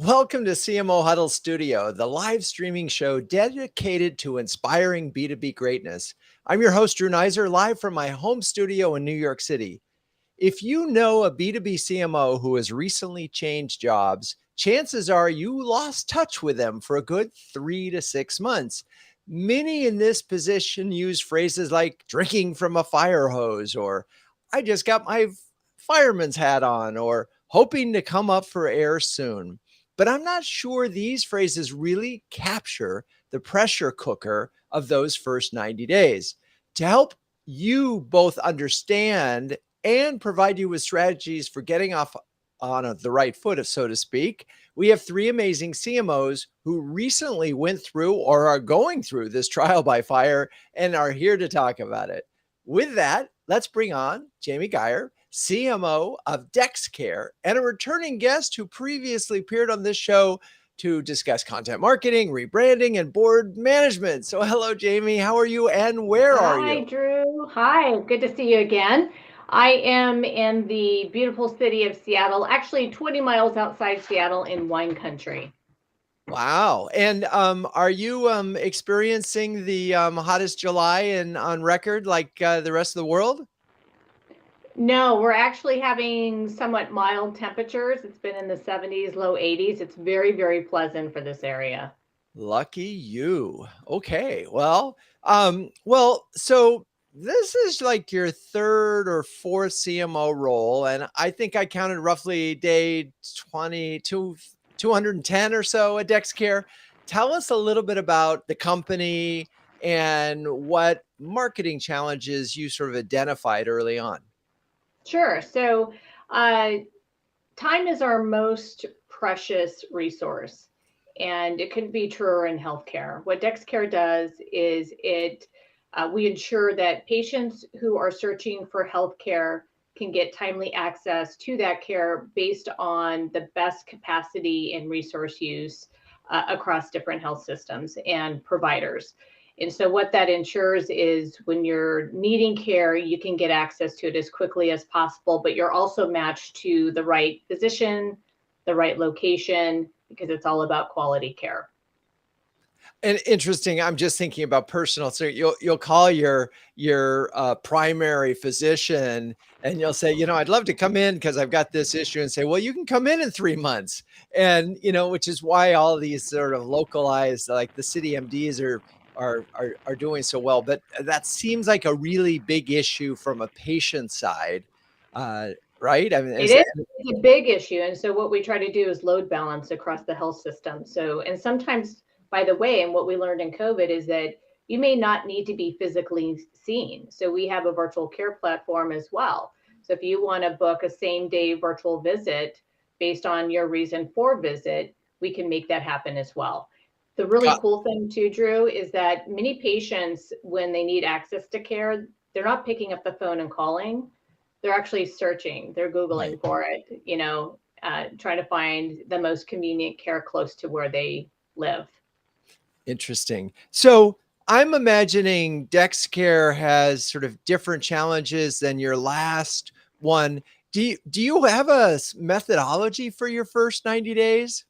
Welcome to CMO Huddles Studio, the live streaming show dedicated to inspiring B2B greatness. I'm your host, Drew Neiser, live from my home studio in New York City. If you know a B2B CMO who has recently changed jobs, chances are you lost touch with them for a good 3 to 6 months. Many in this position use phrases like drinking from a fire hose, or I just got my fireman's hat on, or hoping to come up for air soon. But I'm not sure these phrases really capture the pressure cooker of those first 90 days. To help you both understand and provide you with strategies for getting off on the right foot, so to speak, we have three amazing CMOs who recently went through or are going through this trial by fire and are here to talk about it. With that, let's bring on Jamie Gier, CMO of DexCare, and a returning guest who previously appeared on this show to discuss content marketing, rebranding, and board management. So hello, Jamie. How are you and where are Hi, you? Drew. Hi, good to see you again. I am in the beautiful city of Seattle, actually 20 miles outside Seattle in wine country. Wow. And are you experiencing the hottest July on record like the rest of the world? No, we're actually having somewhat mild temperatures. It's been in the 70s, low 80s. It's very, very pleasant for this area. Lucky you. Okay. So this is like your third or fourth CMO role. And I think I counted roughly day 22, 210 or so at DexCare. Tell us a little bit about the company and what marketing challenges you sort of identified early on. Sure. So, uh, time is our most precious resource, and it couldn't be truer in healthcare. What DexCare does is we ensure that patients who are searching for healthcare can get timely access to that care based on the best capacity and resource use across different health systems and providers. And so, what that ensures is when you're needing care, you can get access to it as quickly as possible, but you're also matched to the right physician, the right location, because it's all about quality care. And interesting, I'm just thinking about personal. So you'll call your primary physician and you'll say, I'd love to come in because I've got this issue, and say, well, you can come in 3 months, and which is why all these sort of localized, like the city MDs are doing so well. But that seems like a really big issue from a patient side, uh, right? I mean, It is it's a big issue. And so what we try to do is load balance across the health system. So, and sometimes, by the way, and what we learned in COVID is that you may not need to be physically seen. So we have a virtual care platform as well. So if you want to book a same day virtual visit based on your reason for visit, we can make that happen as well. The really cool thing too, Drew, is that many patients, when they need access to care, they're not picking up the phone and calling, they're actually searching, they're right. Googling for it, trying to find the most convenient care close to where they live. Interesting. So I'm imagining DexCare has sort of different challenges than your last one. Do you have a methodology for your first 90 days?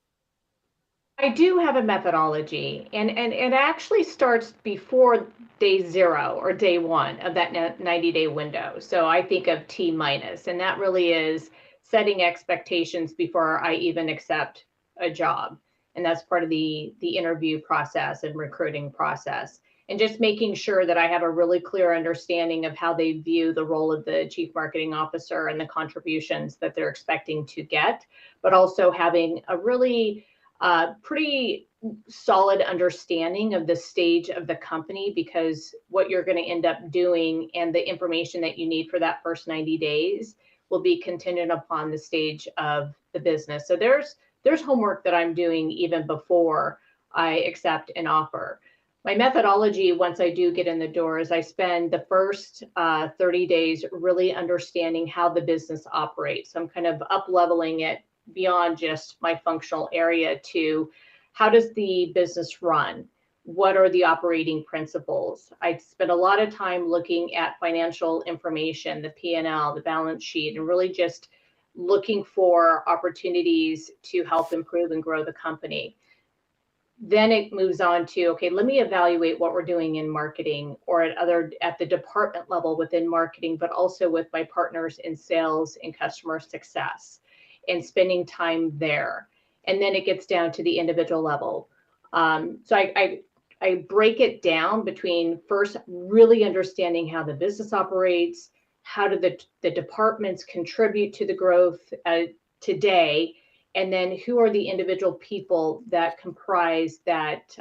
I do have a methodology, and it actually starts before day zero or day one of that 90-day window. So I think of T minus, and that really is setting expectations before I even accept a job. And that's part of the interview process and recruiting process. And just making sure that I have a really clear understanding of how they view the role of the chief marketing officer and the contributions that they're expecting to get, but also having a really pretty solid understanding of the stage of the company, because what you're going to end up doing and the information that you need for that first 90 days will be contingent upon the stage of the business. So there's homework that I'm doing even before I accept an offer. My methodology, once I do get in the door, is I spend the first 30 days really understanding how the business operates. So I'm kind of up leveling it beyond just my functional area to how does the business run? What are the operating principles? I spent a lot of time looking at financial information, the P&L, the balance sheet, and really just looking for opportunities to help improve and grow the company. Then it moves on to, okay, let me evaluate what we're doing in marketing or at the department level within marketing, but also with my partners in sales and customer success, and spending time there. And then it gets down to the individual level. So I break it down between first really understanding how the business operates, how do the departments contribute to the growth today, and then who are the individual people that comprise that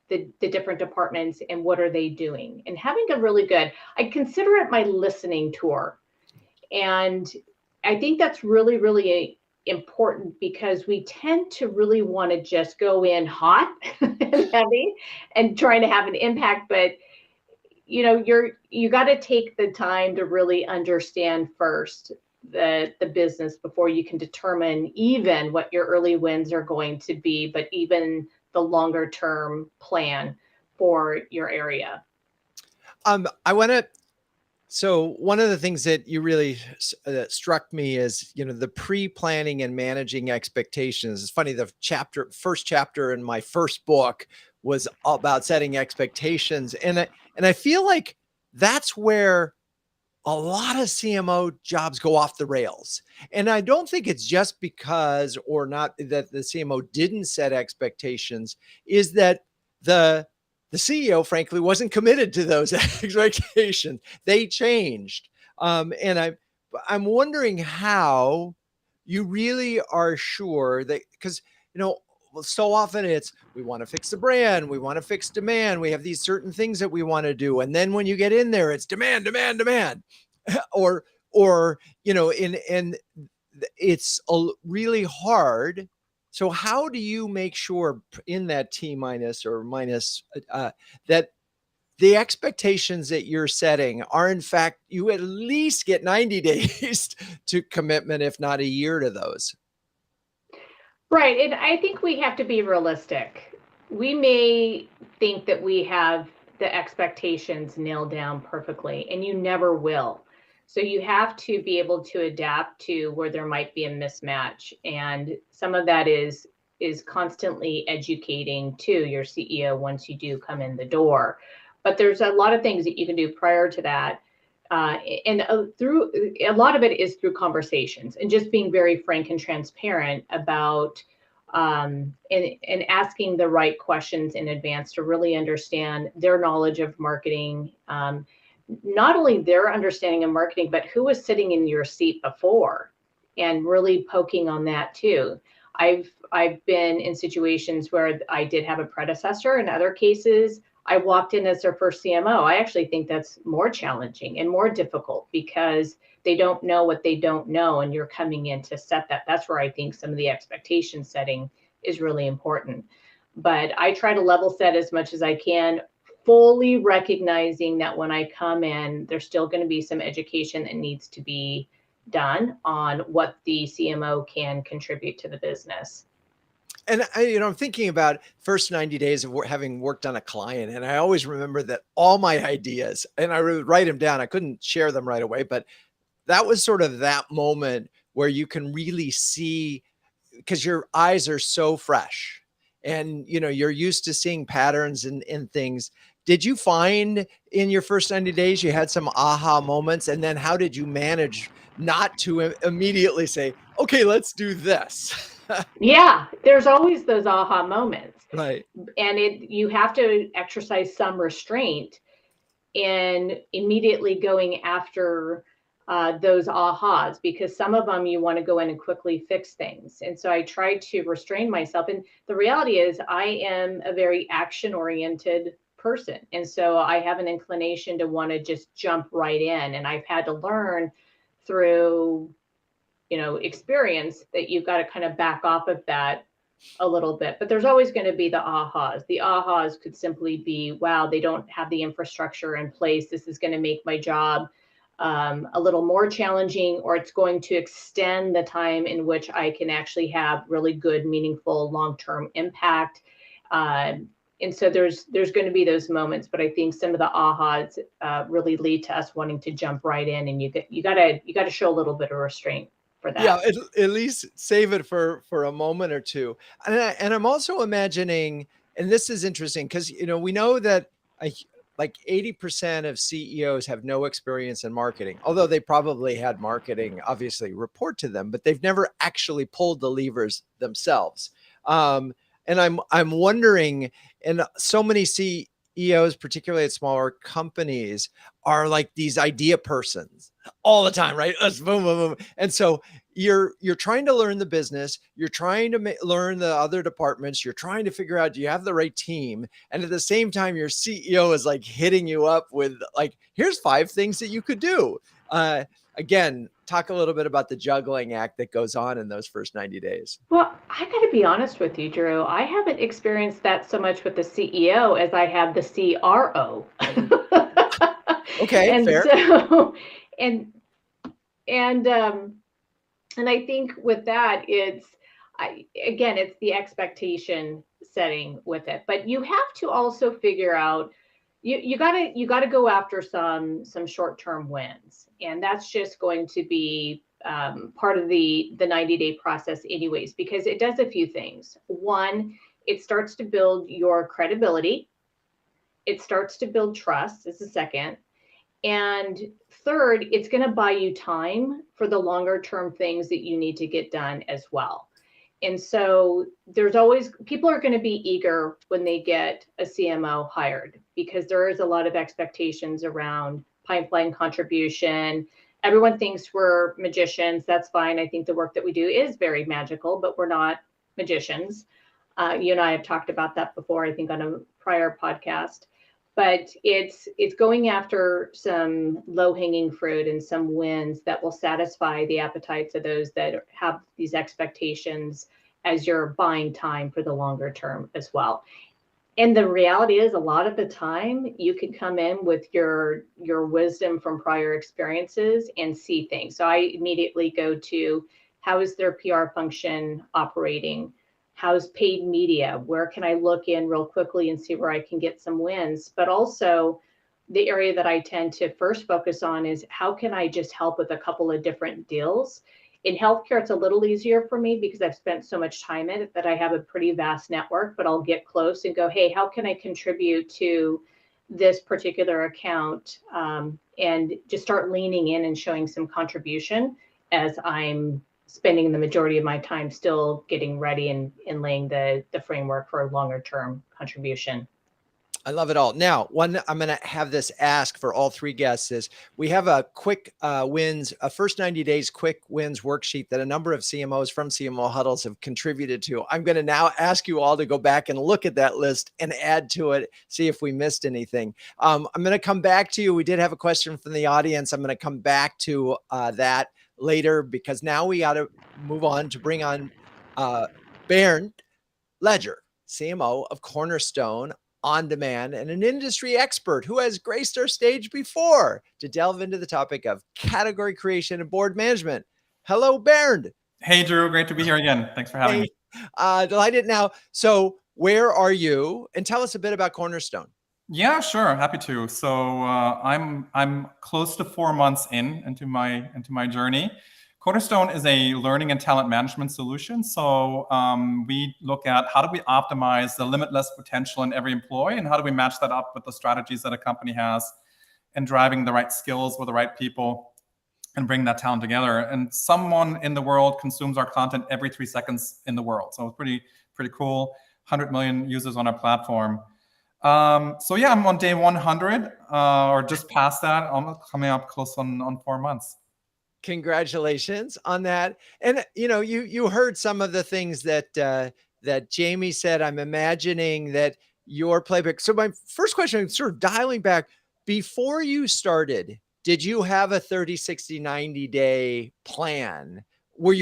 the different departments, and what are they doing, and having a really good, I consider it my listening tour. And I think that's really, really important, because we tend to really want to just go in hot and heavy and trying to have an impact. But you got to take the time to really understand first the business before you can determine even what your early wins are going to be, but even the longer term plan for your area. I want to. So one of the things that you really struck me is, the pre-planning and managing expectations. It's funny, the first chapter in my first book was all about setting expectations. And I feel like that's where a lot of CMO jobs go off the rails. And I don't think it's just because, or not that the CMO didn't set expectations, is that the CEO, frankly, wasn't committed to those expectations. They changed. And I'm wondering how you really are sure that, because, so often it's, we want to fix the brand, we want to fix demand, we have these certain things that we want to do. And then when you get in there, it's demand, demand, demand. or, and it's really hard. So how do you make sure in that T minus or minus that the expectations that you're setting are, in fact, you at least get 90 days to commitment, if not a year to those? Right. And I think we have to be realistic. We may think that we have the expectations nailed down perfectly, and you never will. So you have to be able to adapt to where there might be a mismatch. And some of that is constantly educating to your CEO once you do come in the door. But there's a lot of things that you can do prior to that. And through a lot of it is through conversations and just being very frank and transparent about and asking the right questions in advance to really understand their knowledge of marketing, not only their understanding of marketing, but who was sitting in your seat before, and really poking on that too. I've been in situations where I did have a predecessor. In other cases, I walked in as their first CMO. I actually think that's more challenging and more difficult, because they don't know what they don't know, and you're coming in to set that. That's where I think some of the expectation setting is really important. But I try to level set as much as I can, fully recognizing that when I come in, there's still going to be some education that needs to be done on what the CMO can contribute to the business. And I'm thinking about first 90 days of having worked on a client. And I always remember that all my ideas, and I would write them down. I couldn't share them right away, but that was sort of that moment where you can really see, because your eyes are so fresh and, you're used to seeing patterns and things. Did you find in your first 90 days, you had some aha moments? And then how did you manage not to immediately say, okay, let's do this? Yeah, there's always those aha moments. Right. And you have to exercise some restraint in immediately going after those ahas, because some of them you want to go in and quickly fix things. And so I try to restrain myself. And the reality is I am a very action oriented person. And so I have an inclination to want to just jump right in. And I've had to learn through experience that you've got to kind of back off of that a little bit. But there's always going to be the ahas. The ahas could simply be, wow, they don't have the infrastructure in place. This is going to make my job a little more challenging, or it's going to extend the time in which I can actually have really good, meaningful, long-term impact. And so there's going to be those moments, but I think some of the ahas really lead to us wanting to jump right in, and you got to show a little bit of restraint. for that. Yeah, at least save it for a moment or two. And I'm also imagining, and this is interesting because we know that like 80% of CEOs have no experience in marketing, although they probably had marketing obviously report to them, but they've never actually pulled the levers themselves. And I'm wondering, and so many CEOs, particularly at smaller companies, are like these idea persons all the time, right? Boom, boom, boom. And so you're trying to learn the business, you're trying to learn the other departments, you're trying to figure out, do you have the right team? And at the same time, your CEO is like hitting you up with like, here's 5 things that you could do. Again, talk a little bit about the juggling act that goes on in those first 90 days. Well, I got to be honest with you, Drew. I haven't experienced that so much with the CEO as I have the CRO. Okay, and fair. so, and and I think with that, it's the expectation setting with it. But you have to also figure out you gotta go after some short-term wins, and that's just going to be part of the 90-day process anyways, because it does a few things. One, it starts to build your credibility. It starts to build trust is the second. And third, it's going to buy you time for the longer term things that you need to get done as well. And so there's always, people are going to be eager when they get a CMO hired because there is a lot of expectations around pipeline contribution. Everyone thinks we're magicians. That's fine. I think the work that we do is very magical, but we're not magicians. You and I have talked about that before, I think on a prior podcast. But it's going after some low-hanging fruit and some wins that will satisfy the appetites of those that have these expectations as you're buying time for the longer term as well. And the reality is, a lot of the time, you can come in with your wisdom from prior experiences and see things. So I immediately go to, how is their PR function operating? How's paid media? Where can I look in real quickly and see where I can get some wins? But also, the area that I tend to first focus on is, how can I just help with a couple of different deals? In healthcare, it's a little easier for me because I've spent so much time in it that I have a pretty vast network, but I'll get close and go, hey, how can I contribute to this particular account? And just start leaning in and showing some contribution as I'm spending the majority of my time still getting ready and laying the framework for a longer term contribution. I love it all. Now, one I'm going to have this ask for all 3 guests is, we have a quick wins, a first 90 days quick wins worksheet that a number of CMOs from CMO Huddles have contributed to. I'm going to now ask you all to go back and look at that list and add to it, see if we missed anything. I'm going to come back to you. We did have a question from the audience. I'm going to come back to that later, because now we got to move on to bring on Bernd Ledger, CMO of Cornerstone, OnDemand, and an industry expert who has graced our stage before, to delve into the topic of category creation and board management. Hello, Bernd. Hey, Drew. Great to be here again. Thanks for having me. Delighted. Now, so where are you? And tell us a bit about Cornerstone. Yeah, sure. Happy to. So I'm close to 4 months into my journey. Cornerstone is a learning and talent management solution. So we look at, how do we optimize the limitless potential in every employee, and how do we match that up with the strategies that a company has, and driving the right skills with the right people and bring that talent together. And someone in the world consumes our content every 3 seconds in the world. So it's pretty cool. 100 million users on our platform. So yeah, I'm on day 100 or just past that. I'm coming up close on 4 months. Congratulations on that. And you heard some of the things that Jamie said. I'm imagining that your playbook. So my first question, sort of dialing back, before you started, did you have a 30, 60, 90-day plan?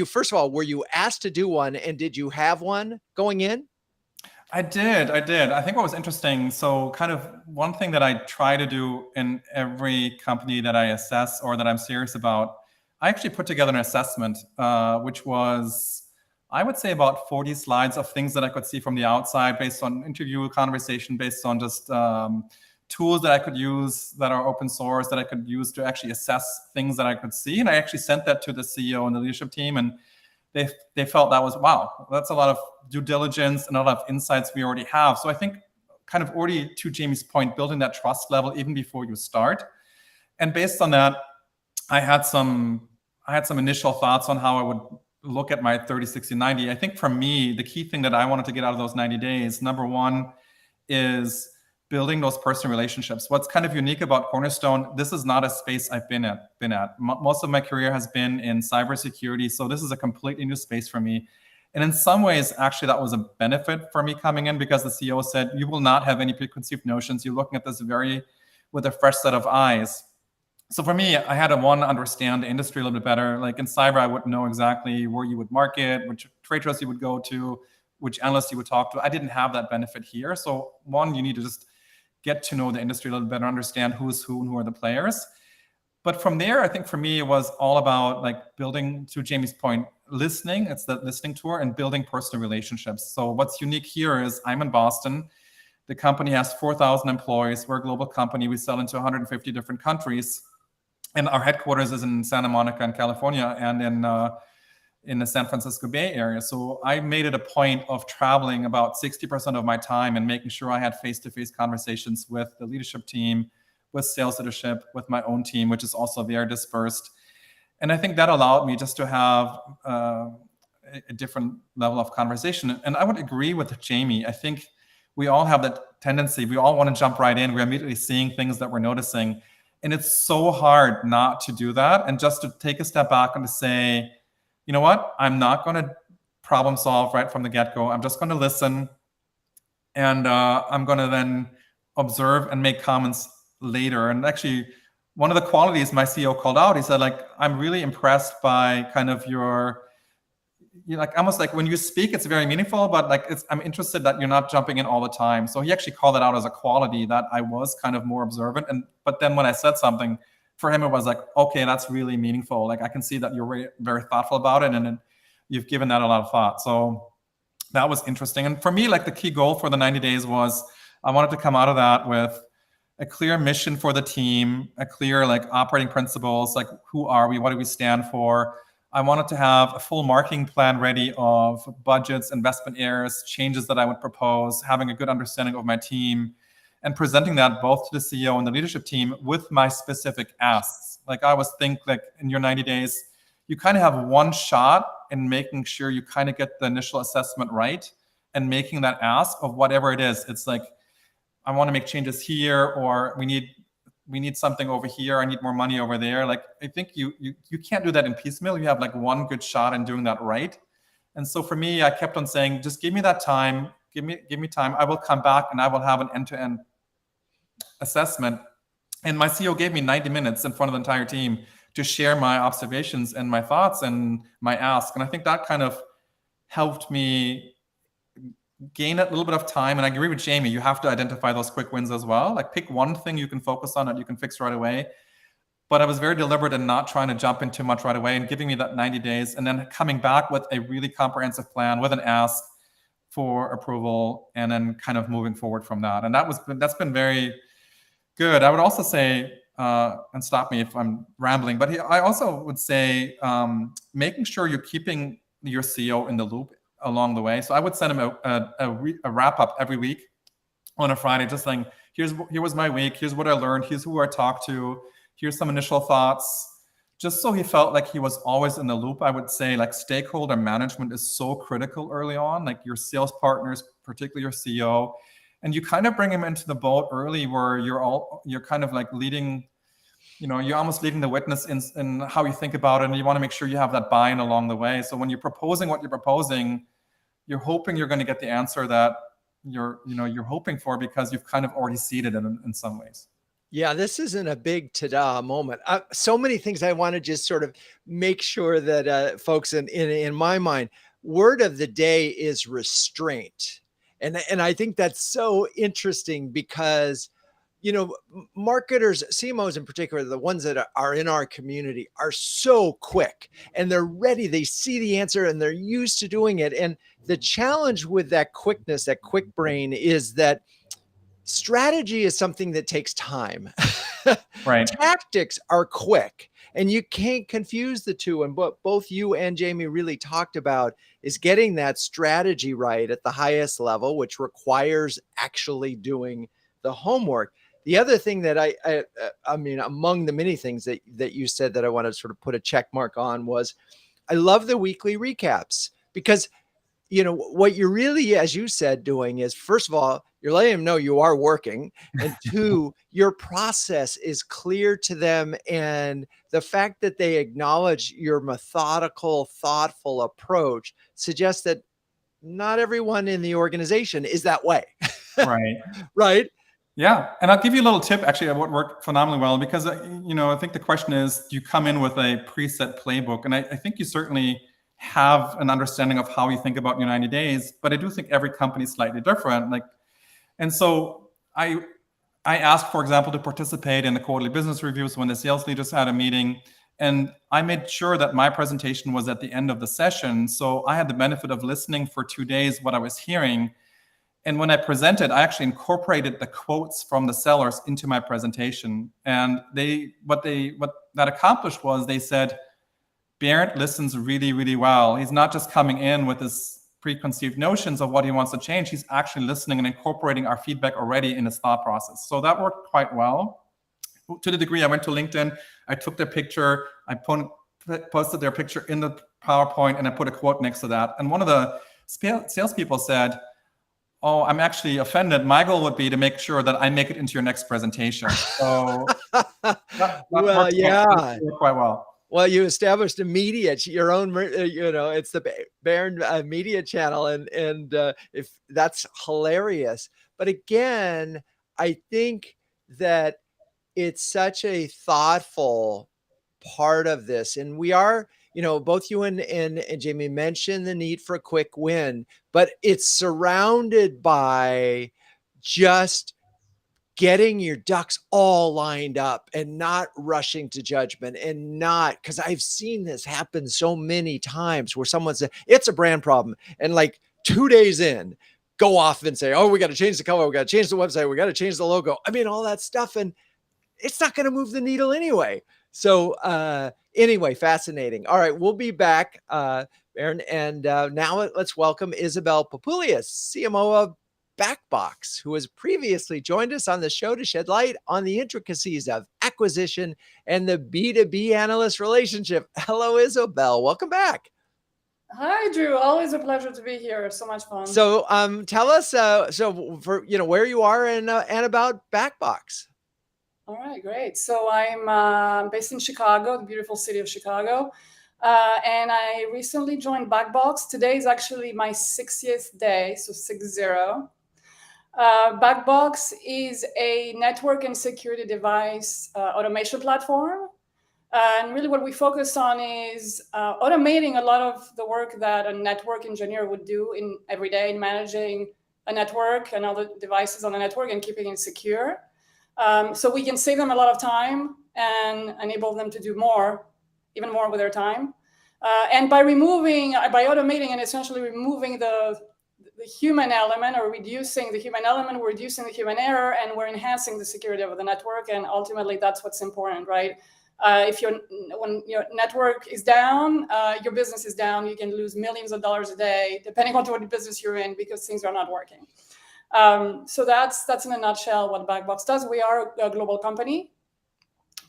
First of all, were you asked to do one, and did you have one going in? I did. I think what was interesting, so kind of one thing that I try to do in every company that I assess or that I'm serious about, I actually put together an assessment, which was, I would say, about 40 slides of things that I could see from the outside, based on interview conversation, based on just tools that I could use that are open source that I could use to actually assess things that I could see. And I actually sent that to the CEO and the leadership team, and they felt that was, wow, that's a lot of due diligence and a lot of insights we already have. So I think kind of already, to Jamie's point, building that trust level even before you start. And based on that, I had some initial thoughts on how I would look at my 30, 60, 90. I think for me, the key thing that I wanted to get out of those 90 days, number one, is building those personal relationships. What's kind of unique about Cornerstone, this is not a space I've been at. Most of my career has been in cybersecurity, so this is a completely new space for me. And in some ways, actually, that was a benefit for me coming in, because the CEO said, you will not have any preconceived notions. You're looking at this with a fresh set of eyes. So for me, I had to understand the industry a little bit better. Like in cyber, I wouldn't know exactly where you would market, which trade shows you would go to, which analysts you would talk to. I didn't have that benefit here. So one, you need to just get to know the industry a little better, understand who's who and who are the players. But from there, I think for me, it was all about like building, to Jamie's point, listening. It's the listening tour, and building personal relationships. So what's unique here is I'm in Boston. The company has 4,000 employees. We're a global company. We sell into 150 different countries. And our headquarters is in Santa Monica in California, and in the San Francisco Bay Area. So I made it a point of traveling about 60% of my time and making sure I had face-to-face conversations with the leadership team, with sales leadership, with my own team, which is also very dispersed. And I think that allowed me just to have a different level of conversation. And I would agree with Jamie. I think we all have that tendency. We all want to jump right in. We're immediately seeing things that we're noticing. And it's so hard not to do that, and just to take a step back and to say, you know what, I'm not going to problem solve right from the get-go. I'm just going to listen, and I'm going to then observe and make comments later. And actually, one of the qualities my CEO called out, he said, like, I'm really impressed by kind of you're like, almost like when you speak, it's very meaningful, but like I'm interested that you're not jumping in all the time. So he actually called it out as a quality, that I was kind of more observant. But then when I said something, for him, it was like, okay, that's really meaningful. Like I can see that you're very, very thoughtful about it, and you've given that a lot of thought. So that was interesting. And for me, like the key goal for the 90 days was I wanted to come out of that with a clear mission for the team, a clear like operating principles, like who are we, what do we stand for? I wanted to have a full marketing plan ready of budgets, investment areas, changes that I would propose, having a good understanding of my team, and presenting that both to the CEO and the leadership team with my specific asks. Like I always think, like in your 90 days, you kind of have one shot in making sure you kind of get the initial assessment right and making that ask of whatever it is. It's like, I want to make changes here, or we need something over here. I need more money over there. Like, I think you can't do that in piecemeal. You have like one good shot in doing that right. And so for me, I kept on saying, just give me that time. Give me time. I will come back and I will have an end-to-end assessment. And my CEO gave me 90 minutes in front of the entire team to share my observations and my thoughts and my ask. And I think that kind of helped me gain a little bit of time. And I agree with Jamie, you have to identify those quick wins as well. Like pick one thing you can focus on that you can fix right away. But I was very deliberate in not trying to jump in too much right away and giving me that 90 days and then coming back with a really comprehensive plan with an ask for approval and then kind of moving forward from that. And that's been very good. I would also say, and stop me if I'm rambling, but I also would say making sure you're keeping your CEO in the loop along the way. So I would send him a wrap up every week on a Friday, just saying, here was my week, here's what I learned, here's who I talked to, here's some initial thoughts, just so he felt like he was always in the loop. I would say like stakeholder management is so critical early on, like your sales partners, particularly your CEO, and you kind of bring him into the boat early where you're kind of like leading, you're almost leading the witness in how you think about it, and you want to make sure you have that buy-in along the way. So when you're proposing what you're proposing, you're hoping you're going to get the answer that you're hoping for, because you've kind of already seeded it in some ways. Yeah, this isn't a big ta-da moment. So many things I want to just sort of make sure that folks in my mind, word of the day is restraint. And I think that's so interesting because, marketers, CMOs in particular, the ones that are in our community are so quick and they're ready. They see the answer and they're used to doing it. And the challenge with that quickness, that quick brain, is that strategy is something that takes time. Right. Tactics are quick, and you can't confuse the two. And what both you and Jamie really talked about is getting that strategy right at the highest level, which requires actually doing the homework. The other thing that I mean, among the many things that you said that I want to sort of put a check mark on was, I love the weekly recaps, because what you're really, as you said, doing is, first of all, you're letting them know you are working. And two, your process is clear to them. And the fact that they acknowledge your methodical, thoughtful approach suggests that not everyone in the organization is that way. Right. Right. Yeah. And I'll give you a little tip actually of what worked phenomenally well, because, I think the question is, do you come in with a preset playbook? And I think you certainly have an understanding of how you think about your 90 days, but I do think every company is slightly different. And so I asked, for example, to participate in the quarterly business reviews when the sales leaders had a meeting. And I made sure that my presentation was at the end of the session. So I had the benefit of listening for 2 days what I was hearing. And when I presented, I actually incorporated the quotes from the sellers into my presentation. And what that accomplished was, they said, Bernd listens really, really well. He's not just coming in with his preconceived notions of what he wants to change. He's actually listening and incorporating our feedback already in his thought process. So that worked quite well. To the degree I went to LinkedIn, I took their picture, I posted their picture in the PowerPoint, and I put a quote next to that. And one of the salespeople said, "Oh, I'm actually offended. My goal would be to make sure that I make it into your next presentation." So that Well, yeah. worked quite well. Well, you established your own, it's the Bernd media channel, and if that's hilarious. But again, I think that it's such a thoughtful part of this, and we are, both you and Jamie mentioned the need for a quick win, but it's surrounded by just getting your ducks all lined up and not rushing to judgment, and not, because I've seen this happen so many times where someone said it's a brand problem, and like 2 days in, go off and say, "Oh, we got to change the color, we got to change the website, we got to change the logo." I mean, all that stuff, and it's not going to move the needle anyway. So anyway, fascinating. All right, we'll be back, Bernd, and now let's welcome Isabelle Papoulias, CMO of BackBox, who has previously joined us on the show to shed light on the intricacies of acquisition and the B2B analyst relationship. Hello, Isabelle. Welcome back. Hi, Drew. Always a pleasure to be here. So much fun. So tell us, for where you are and about BackBox. All right, great. So I'm based in Chicago, the beautiful city of Chicago. And I recently joined BackBox. Today is actually my 60th day, so 60. BackBox is a network and security device automation platform. And really what we focus on is automating a lot of the work that a network engineer would do in every day in managing a network and all the devices on the network and keeping it secure. So we can save them a lot of time and enable them to do even more with their time. And by automating and essentially removing the human element, or reducing the human element, we're reducing the human error, and we're enhancing the security of the network. And ultimately, that's what's important, right? When your network is down, your business is down. You can lose millions of dollars a day, depending on what business you're in, because things are not working. So that's in a nutshell what BackBox does. We are a global company.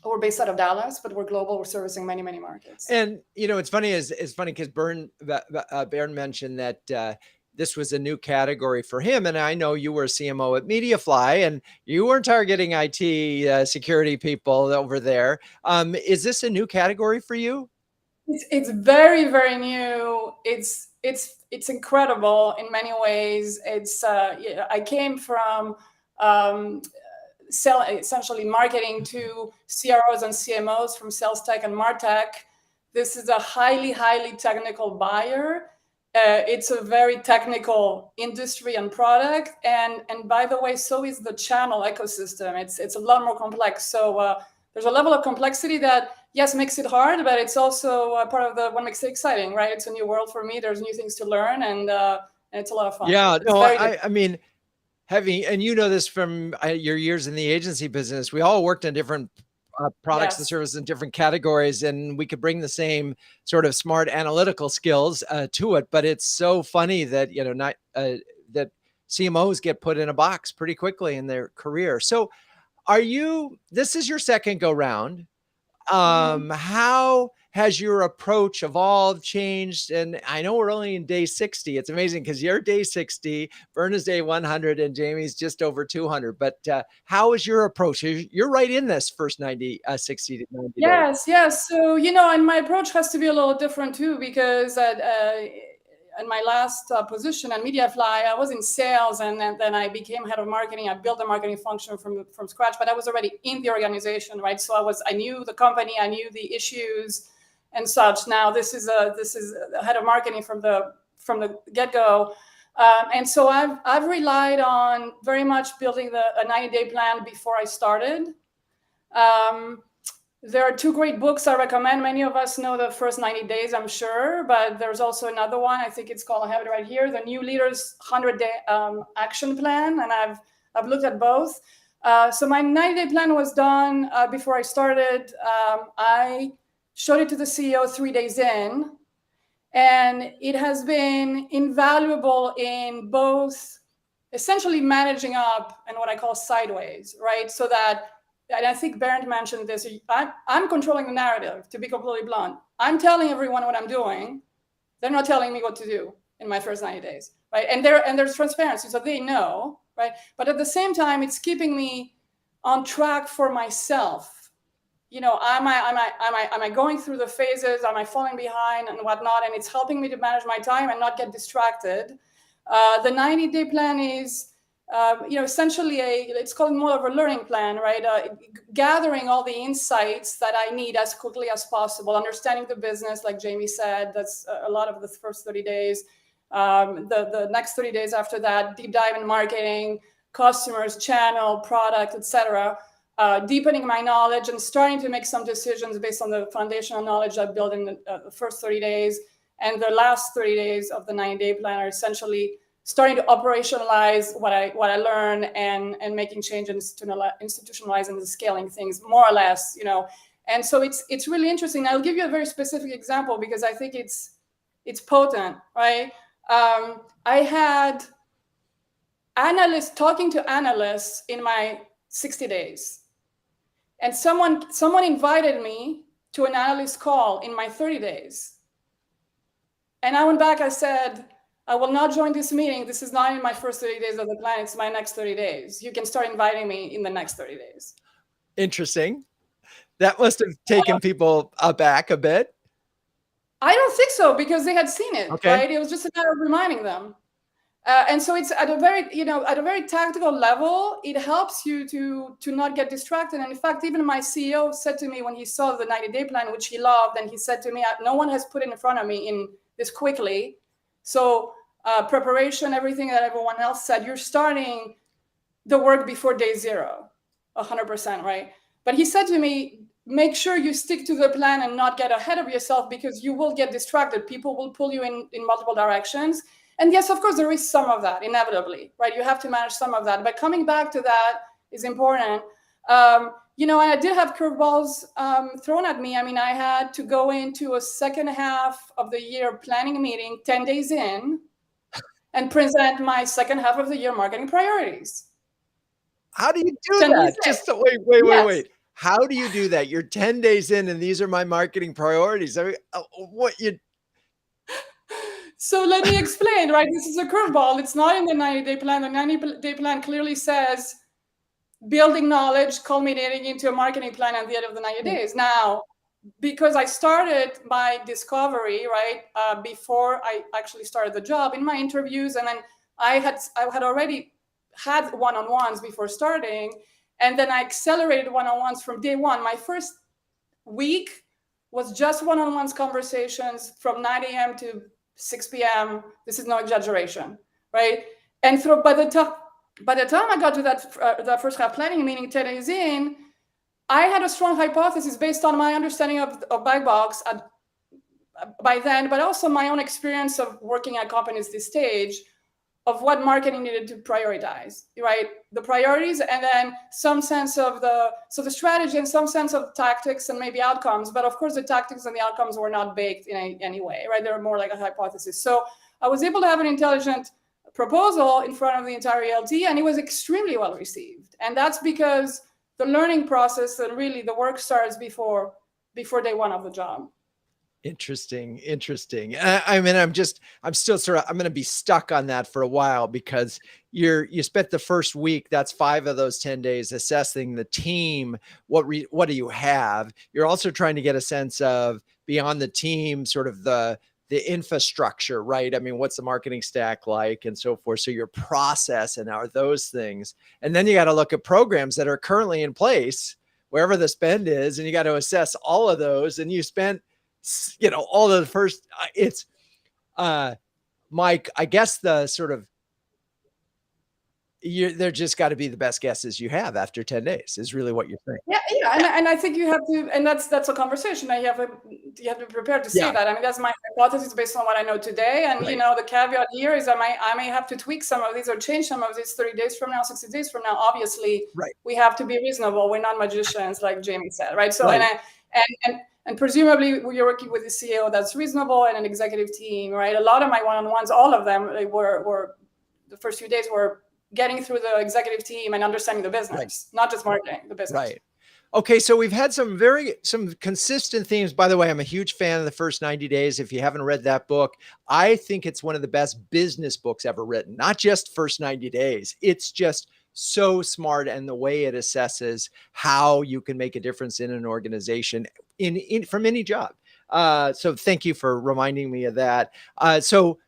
We're based out of Dallas, but we're global. We're servicing many, many markets. And it's funny because Bernd mentioned that this was a new category for him, and I know you were CMO at MediaFly, and you weren't targeting IT security people over there. Is this a new category for you? It's very, very new. It's incredible in many ways. I came from essentially marketing to CROs and CMOs, from sales tech and martech. This is a highly, highly technical buyer. It's a very technical industry and product. And by the way, so is the channel ecosystem. It's a lot more complex. So there's a level of complexity that, yes, makes it hard, but it's also part of what makes it exciting, right? It's a new world for me. There's new things to learn, and it's a lot of fun. Yeah, no, I mean, Heavy, and you know this from your years in the agency business. We all worked in different products and Yes. services in different categories, and we could bring the same sort of smart analytical skills to it. But it's so funny that not that CMOs get put in a box pretty quickly in their career. So, this is your second go round. How has your approach evolved, changed? And I know we're only in day 60. It's amazing because you're day 60, Bernd is day 100, and Jamie's just over 200. But how is your approach? You're right in this first 60 to 90 days. Yes. So, and my approach has to be a little different too, because in my last position at Mediafly, I was in sales, and then I became head of marketing. I built a marketing function from scratch, but I was already in the organization, right? So I knew the company, I knew the issues and such. Now this is a head of marketing from the get-go. And so I've relied on very much building a 90-day plan before I started. There are two great books I recommend. Many of us know the first 90 days, I'm sure, but there's also another one. I think it's called, I have it right here, The New Leader's 100-Day Action Plan, and I've looked at both. So my 90-day plan was done before I started. I showed it to the CEO 3 days in, and it has been invaluable in both essentially managing up and what I call sideways, right? So that, and I think Bernd mentioned this, I'm controlling the narrative, to be completely blunt. I'm telling everyone what I'm doing. They're not telling me what to do in my first 90 days, right? And there's transparency, so they know, right? But at the same time, it's keeping me on track for myself. Am I going through the phases? Am I falling behind and whatnot? And it's helping me to manage my time and not get distracted. The 90-day plan is, essentially it's called more of a learning plan, right? Gathering all the insights that I need as quickly as possible, understanding the business, like Jamie said, that's a lot of the first 30 days. The next 30 days after that, deep dive in marketing, customers, channel, product, etc. Deepening my knowledge and starting to make some decisions based on the foundational knowledge I built in the first 30 days. And the last 30 days of the 90-day plan are essentially starting to operationalize what I learn and making changes, institutionalizing and scaling things more or less, And so it's really interesting. I'll give you a very specific example because I think it's potent, right? I had talking to analysts in my 60 days, and someone invited me to an analyst call in my 30 days, and I went back. I said, I will not join this meeting. This is not in my first 30 days of the plan. It's my next 30 days. You can start inviting me in the next 30 days. Interesting. That must have taken people aback a bit. I don't think so, because they had seen it, Okay. right? It was just a matter of reminding them. And so it's at a very tactical level, it helps you to not get distracted. And in fact, even my CEO said to me when he saw the 90-day plan, which he loved, and he said to me, no one has put it in front of me in this quickly. So preparation, everything that everyone else said, you're starting the work before day 0, 100%, right? But he said to me, make sure you stick to the plan and not get ahead of yourself, because you will get distracted. People will pull you in multiple directions. And yes, of course, there is some of that, inevitably, right? You have to manage some of that. But coming back to that is important. And I did have curveballs thrown at me. I mean, I had to go into a second half of the year planning meeting 10 days in and present my second half of the year marketing priorities. How do you do that? Just wait. How do you do that? You're 10 days in and these are my marketing priorities. I mean, So let me explain, right? This is a curveball. It's not in the 90-day plan. The 90-day plan clearly says building knowledge, culminating into a marketing plan at the end of the 90 days. Now, because I started my discovery, right, before I actually started the job, in my interviews, and then I had already had one-on-ones before starting, and then I accelerated one-on-ones from day one. My first week was just one-on-ones conversations from 9 a.m. to 6 p.m. This is no exaggeration, right? And by the time I got to that first half planning meeting 10 days in, I had a strong hypothesis based on my understanding of BackBox by then, but also my own experience of working at companies this stage, of what marketing needed to prioritize, right? The priorities, and then some sense of the strategy and some sense of tactics and maybe outcomes. But of course, the tactics and the outcomes were not baked in any way, right? They were more like a hypothesis. So I was able to have an intelligent proposal in front of the entire ELT, and it was extremely well received. And that's because the learning process and really the work starts before day one of the job. Interesting. I mean, I'm still I'm going to be stuck on that for a while, because you spent the first week, that's 5 of those 10 days assessing the team. What do you have? You're also trying to get a sense of, beyond the team, sort of the infrastructure, right? I mean, what's the marketing stack like and so forth. So your process and are those things. And then you got to look at programs that are currently in place, wherever the spend is, and you got to assess all of those. And you spent, all of the first, it's, Mike, I guess the sort of, they're just got to be the best guesses you have after 10 days is really what you're saying. Yeah. And I think you have to, and that's a conversation. You have to be prepared to say that. I mean, that's my hypothesis based on what I know today. And, right. The caveat here is I may have to tweak some of these or change some of these 30 days from now, 60 days from now. Obviously, right. We have to be reasonable. We're not magicians, like Jamie said, right? So, right. And presumably you're working with a CEO that's reasonable and an executive team, right? A lot of my one-on-ones, all of them were the first few days were getting through the executive team and understanding the business, right. Not just marketing, the business. Right. Okay. So we've had some consistent themes. By the way, I'm a huge fan of The First 90 Days. If you haven't read that book, I think it's one of the best business books ever written, not just First 90 Days. It's just so smart. And the way it assesses how you can make a difference in an organization from any job. So thank you for reminding me of that. So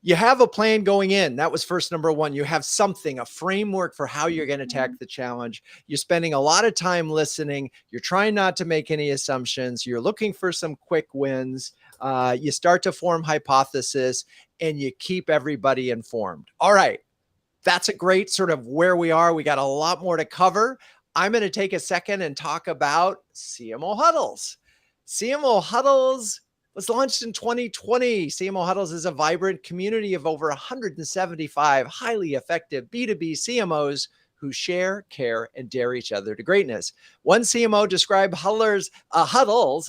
you have a plan going in. That was first number one. You have something, a framework for how you're going to tackle the challenge. You're spending a lot of time listening. You're trying not to make any assumptions. You're looking for some quick wins. You start to form hypothesis, and you keep everybody informed. All right. That's a great sort of where we are. We got a lot more to cover. I'm going to take a second and talk about CMO Huddles. CMO Huddles was launched in 2020. CMO Huddles is a vibrant community of over 175 highly effective B2B CMOs who share, care, and dare each other to greatness. One CMO described Huddlers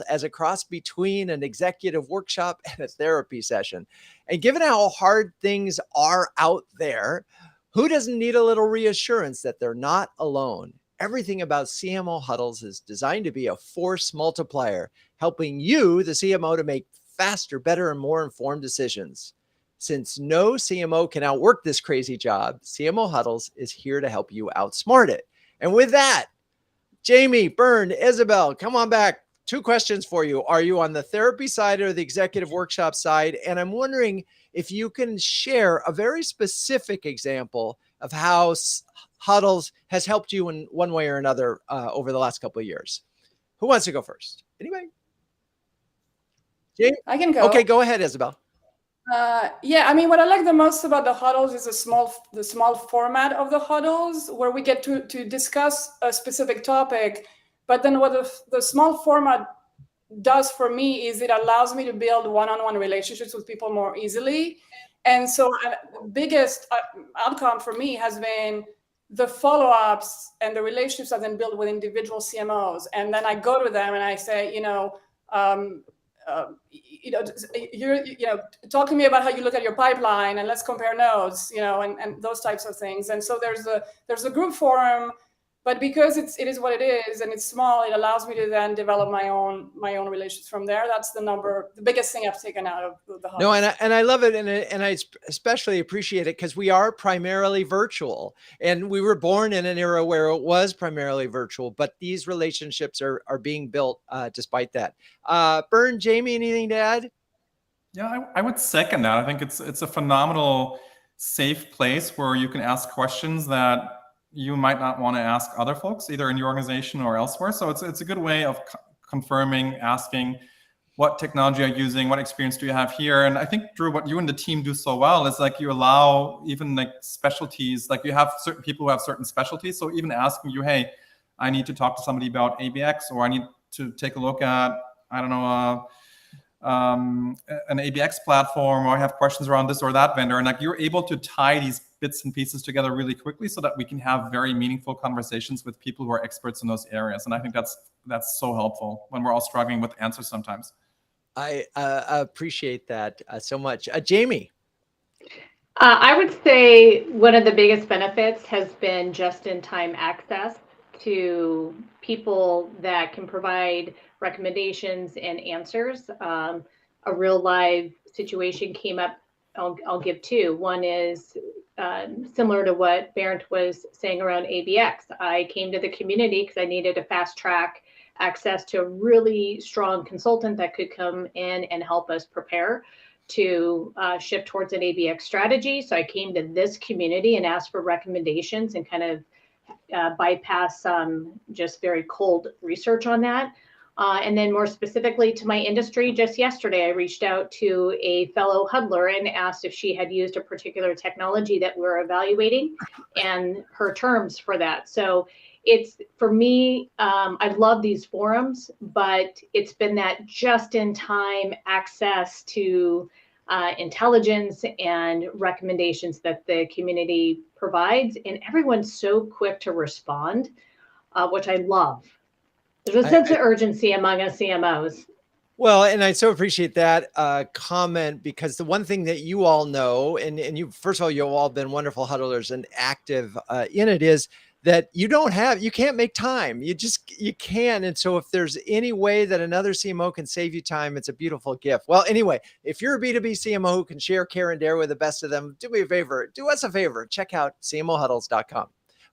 as a cross between an executive workshop and a therapy session. And given how hard things are out there, who doesn't need a little reassurance that they're not alone? Everything about CMO Huddles is designed to be a force multiplier, helping you, the CMO, to make faster, better, and more informed decisions. Since no CMO can outwork this crazy job, CMO Huddles is here to help you outsmart it. And with that, Jamie, Bernd, Isabelle, come on back. 2 questions for you. Are you on the therapy side or the executive workshop side? And I'm wondering if you can share a very specific example of how Huddles has helped you in one way or another over the last couple of years. Who wants to go first? Anybody? Jamie? I can go. Okay, go ahead, Isabelle. Yeah, I mean, what I like the most about the Huddles is the small format of the Huddles, where we get to discuss a specific topic. But then what the small format does for me is it allows me to build one-on-one relationships with people more easily. And so the biggest outcome for me has been the follow-ups and the relationships I've then built with individual CMOs. And then I go to them and I say, talk to me about how you look at your pipeline, and let's compare notes, and those types of things. And so there's a group forum, but because it is what it is and it's small, it allows me to then develop my own relationships from there. That's the biggest thing I've taken out of the Huddles. No, and I love it, and I especially appreciate it because we are primarily virtual, and we were born in an era where it was primarily virtual, but these relationships are being built despite that. Bernd, Jamie, anything to add? Yeah, I would second that. I think it's a phenomenal safe place where you can ask questions that you might not want to ask other folks, either in your organization or elsewhere. So it's a good way of confirming, asking, what technology are you using? What experience do you have here? And I think, Drew, what you and the team do so well is like you allow even like specialties, like you have certain people who have certain specialties. So even asking you, hey, I need to talk to somebody about ABX, or I need to take a look at, I don't know, an ABX platform, or I have questions around this or that vendor. And like you're able to tie these bits and pieces together really quickly so that we can have very meaningful conversations with people who are experts in those areas. And I think that's so helpful when we're all struggling with answers sometimes. I appreciate that so much. Jamie. I would say one of the biggest benefits has been just-in-time access to people that can provide recommendations and answers. A real live situation came up. I'll give two. One is similar to what Bernd was saying around ABX. I came to the community because I needed a fast track access to a really strong consultant that could come in and help us prepare to shift towards an ABX strategy. So I came to this community and asked for recommendations and kind of bypass just very cold research on that. And then more specifically to my industry, just yesterday, I reached out to a fellow Huddler and asked if she had used a particular technology that we're evaluating and her terms for that. So it's, for me, I love these forums, but it's been that just-in-time access to intelligence and recommendations that the community provides, and everyone's so quick to respond, which I love. There's a sense of urgency among us CMOs. Well, and I so appreciate that comment, because the one thing that you all know, and you, first of all, you've all been wonderful huddlers and active in it, is that you can't make time. You can. And so if there's any way that another CMO can save you time, it's a beautiful gift. Well, anyway, if you're a B2B CMO who can share, care, and dare with the best of them, do me a favor, do us a favor, check out CMOHuddles.com.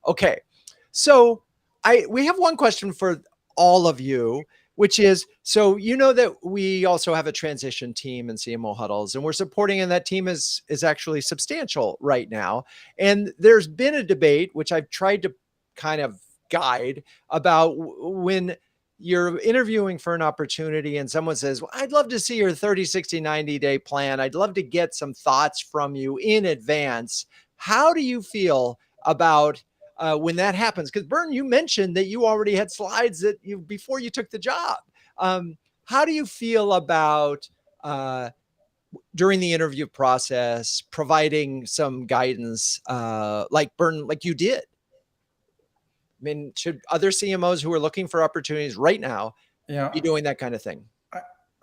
Okay. So we have one question for all of you, which is, so you know that we also have a transition team in CMO Huddles, and we're supporting, and that team is actually substantial right now. And there's been a debate, which I've tried to kind of guide, about when you're interviewing for an opportunity and someone says, well, I'd love to see your 30, 60, 90-day plan. I'd love to get some thoughts from you in advance. How do you feel about when that happens? Because Bernd, you mentioned that you already had slides that before you took the job. How do you feel about during the interview process, providing some guidance, like Bernd, like you did? I mean, should other CMOs who are looking for opportunities right now be doing that kind of thing?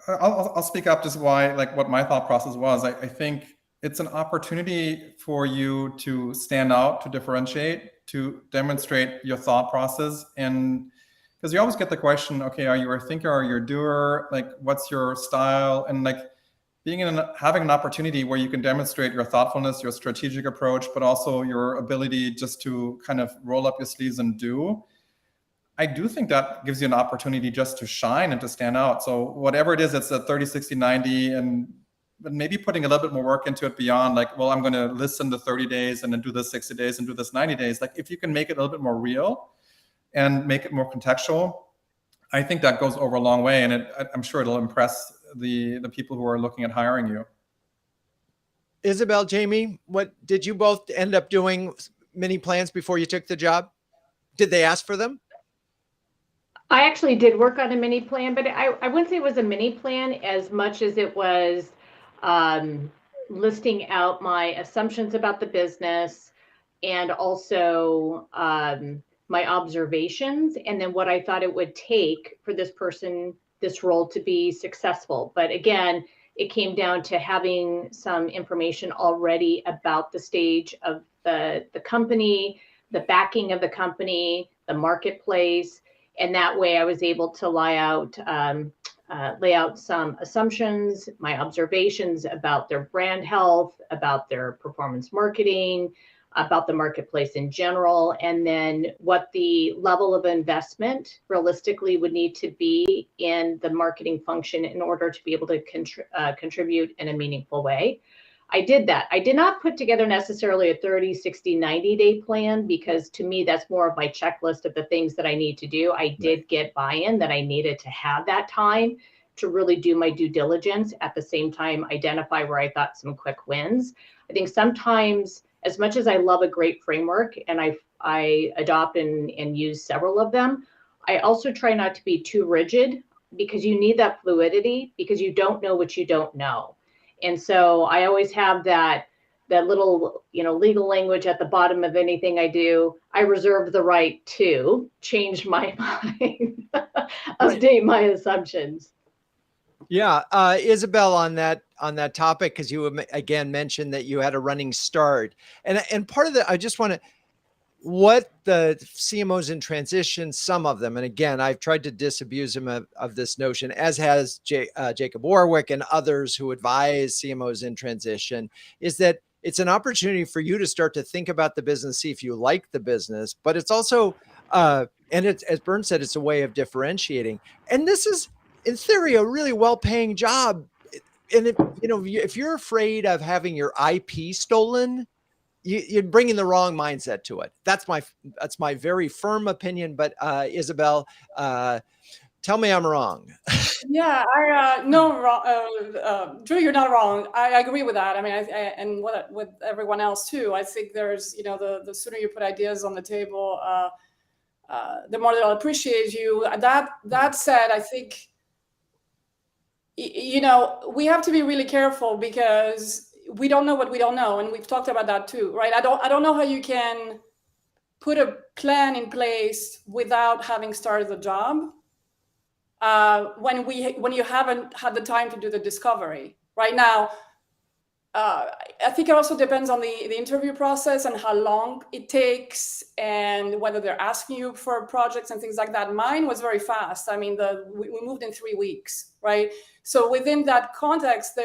I'll speak up just what my thought process was. I think it's an opportunity for you to stand out, to differentiate, to demonstrate your thought process. And because you always get the question, okay, are you a thinker or you're a doer? Like, what's your style? And like having an opportunity where you can demonstrate your thoughtfulness, your strategic approach, but also your ability just to kind of roll up your sleeves and do. I do think that gives you an opportunity just to shine and to stand out. So whatever it is, it's a 30, 60, 90, but maybe putting a little bit more work into it beyond like, well, I'm going to listen to 30 days and then do this 60 days and do this 90 days. Like if you can make it a little bit more real and make it more contextual, I think that goes over a long way. And I'm sure it'll impress the people who are looking at hiring you. Isabelle, Jamie, what did you both end up doing mini plans before you took the job? Did they ask for them? I actually did work on a mini plan, but I wouldn't say it was a mini plan as much as it was listing out my assumptions about the business and also my observations, and then what I thought it would take for this role to be successful. But again, it came down to having some information already about the stage of the company, the backing of the company, the marketplace. And that way I was able to lay out some assumptions, my observations about their brand health, about their performance marketing, about the marketplace in general, and then what the level of investment realistically would need to be in the marketing function in order to be able to contribute in a meaningful way. I did that. I did not put together necessarily a 30, 60, 90-day plan, because to me, that's more of my checklist of the things that I need to do. I did get buy-in that I needed to have that time to really do my due diligence, at the same time identify where I thought some quick wins. I think sometimes, as much as I love a great framework and I adopt and use several of them, I also try not to be too rigid because you need that fluidity, because you don't know what you don't know. And so I always have that little, legal language at the bottom of anything I do. I reserve the right to change my mind, update my assumptions. Yeah, Isabelle, on that topic, because you again mentioned that you had a running start, and part of the, I just want to, what the CMOs in transition, some of them, and again, I've tried to disabuse them of this notion, as has Jacob Warwick and others who advise CMOs in transition, is that it's an opportunity for you to start to think about the business, see if you like the business, but it's also, and it's, as Bernd said, it's a way of differentiating. And this is, in theory, a really well-paying job. And if you're afraid of having your IP stolen, you're bringing the wrong mindset to it. That's my very firm opinion. But Isabelle, tell me I'm wrong. Yeah, Drew, you're not wrong. I agree with that. I mean, and with everyone else too. I think there's, the sooner you put ideas on the table, the more they'll appreciate you. That said, I think, we have to be really careful because we don't know what we don't know, and we've talked about that too, right? I don't know how you can put a plan in place without having started the job when you haven't had the time to do the discovery. Right now, I think it also depends on the interview process and how long it takes and whether they're asking you for projects and things like that. Mine was very fast. I mean, we moved in 3 weeks, right? So within that context,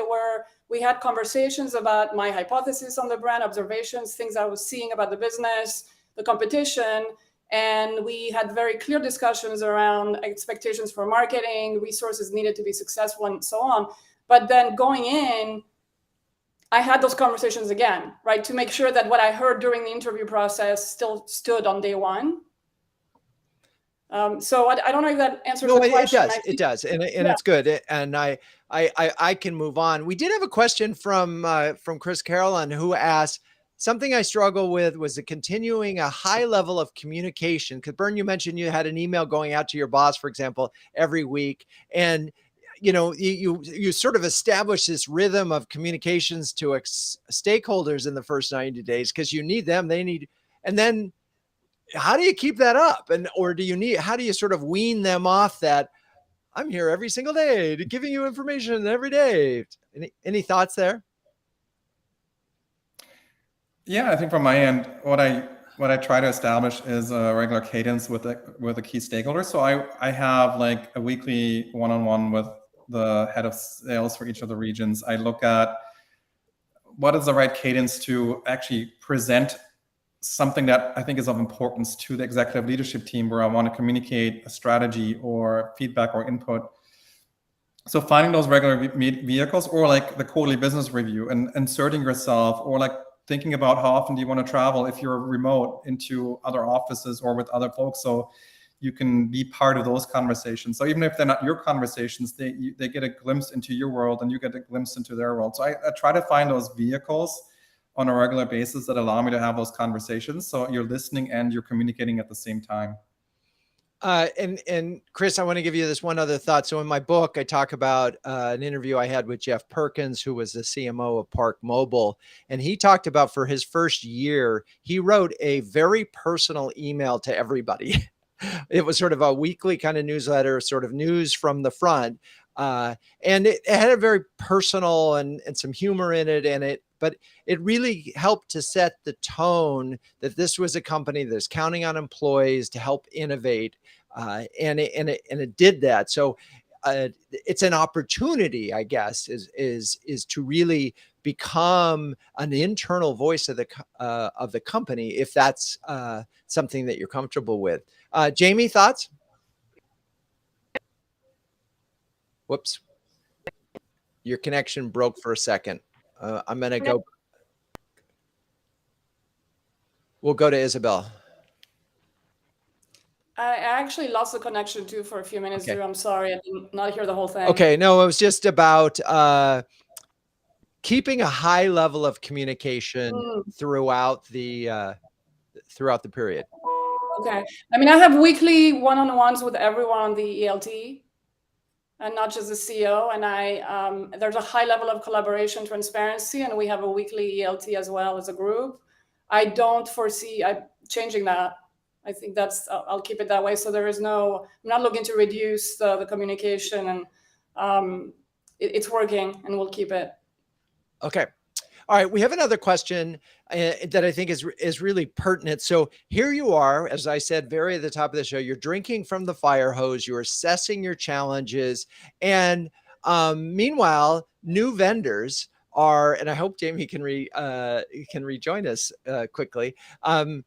we had conversations about my hypothesis on the brand, observations, things I was seeing about the business, the competition, and we had very clear discussions around expectations for marketing, resources needed to be successful, and so on. But then going in, I had those conversations again, right, to make sure that what I heard during the interview process still stood on day one. So I don't know if that answers the question. It does, and it's good. And I can move on. We did have a question from Chris Carolyn, who asked, something I struggle with was the continuing a high level of communication. Because Bernd, you mentioned you had an email going out to your boss, for example, every week, and you sort of establish this rhythm of communications to stakeholders in the first 90 days because you need them, they need, and then how do you keep that up? Or how do you sort of wean them off that I'm here every single day giving you information every day? Any thoughts there? Yeah, I think from my end, what I try to establish is a regular cadence with the key stakeholders. So I have like a weekly one-on-one with the head of sales for each of the regions. I look at what is the right cadence to actually present something that I think is of importance to the executive leadership team, where I want to communicate a strategy or feedback or input. So finding those regular vehicles, or like the quarterly business review, and inserting yourself, or like thinking about how often do you want to travel if you're remote into other offices or with other folks, so you can be part of those conversations. So even if they're not your conversations, they get a glimpse into your world and you get a glimpse into their world. So I try to find those vehicles on a regular basis that allow me to have those conversations. So you're listening and you're communicating at the same time. And Chris, I want to give you this one other thought. So in my book, I talk about an interview I had with Jeff Perkins, who was the CMO of Park Mobile. And he talked about, for his first year, he wrote a very personal email to everybody. It was sort of a weekly kind of newsletter, sort of news from the front. And it had a very personal and some humor in it. But it really helped to set the tone that this was a company that's counting on employees to help innovate. And it did that. So it's an opportunity, I guess, is to really become an internal voice of the company, if that's something that you're comfortable with. Jamie, thoughts? Whoops. Your connection broke for a second. I'm going to go. We'll go to Isabelle. I actually lost the connection too for a few minutes, Okay. Drew. I'm sorry. I did not hear the whole thing. Okay. No, it was just about keeping a high level of communication throughout the period. Okay. I mean, I have weekly one-on-ones with everyone on the ELT. and not just the CEO. And there's a high level of collaboration, transparency, and we have a weekly ELT as well as a group. I don't foresee changing that. I think I'll keep it that way. So I'm not looking to reduce the communication, and it's working, and we'll keep it. Okay. All right. We have another question that I think is really pertinent. So here you are, as I said, very at the top of the show, you're drinking from the fire hose, you're assessing your challenges. And meanwhile, new vendors are, and I hope Jamie can rejoin us quickly. And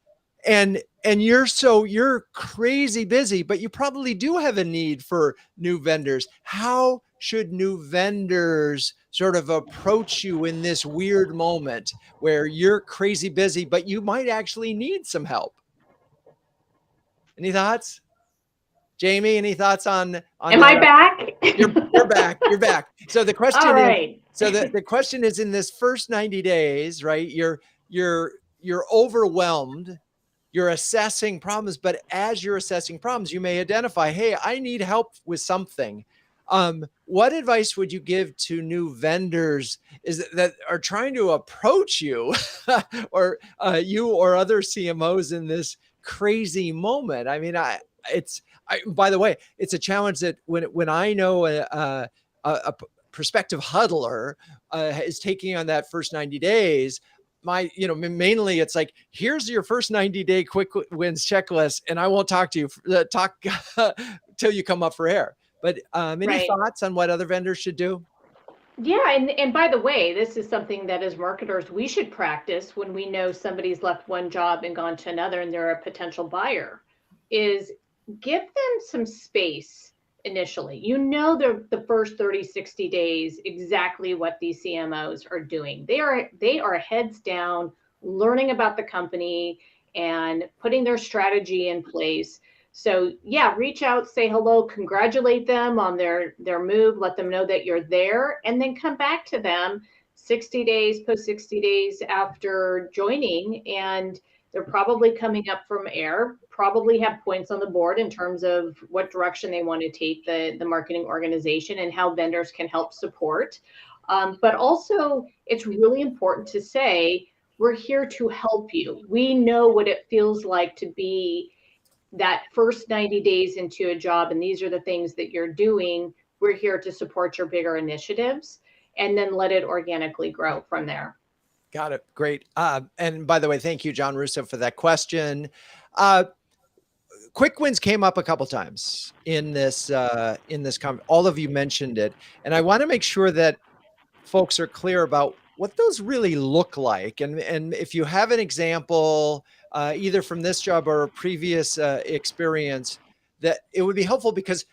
you're crazy busy, but you probably do have a need for new vendors. How should new vendors sort of approach you in this weird moment where you're crazy busy, but you might actually need some help? Any thoughts? Jamie, any thoughts on Am I back? You're back. You're back. So the question All right. the question is, in this first 90 days, right? You're overwhelmed. You're assessing problems, but as you're assessing problems, you may identify, hey, I need help with something. What advice would you give to new vendors that are trying to approach you or you or other CMOs in this crazy moment? I mean, by the way, it's a challenge that when I know a prospective huddler is taking on that first 90 days, mainly it's like, here's your first 90-day quick wins checklist, and I won't talk to you till you come up for air. But any thoughts on what other vendors should do? Yeah, and by the way, this is something that as marketers we should practice when we know somebody's left one job and gone to another and they're a potential buyer, is give them some space initially. The first 30, 60 days, exactly what these CMOs are doing. They are heads down, learning about the company and putting their strategy in place. So yeah, reach out, say hello, congratulate them on their move, let them know that you're there, and then come back to them 60 days after joining, and they're probably coming up from air, probably have points on the board in terms of what direction they want to take the marketing organization and how vendors can help support. But also, it's really important to say, we're here to help you. We know what it feels like to be that first 90 days into a job, and these are the things that you're doing. We're here to support your bigger initiatives, and then let it organically grow from there. Got it. Great. And by the way, thank you, John Russo, for that question. Quick wins came up a couple times in this all of you mentioned it, and I want to make sure that folks are clear about what those really look like. And if you have an example, either from this job or a previous experience, that it would be helpful, because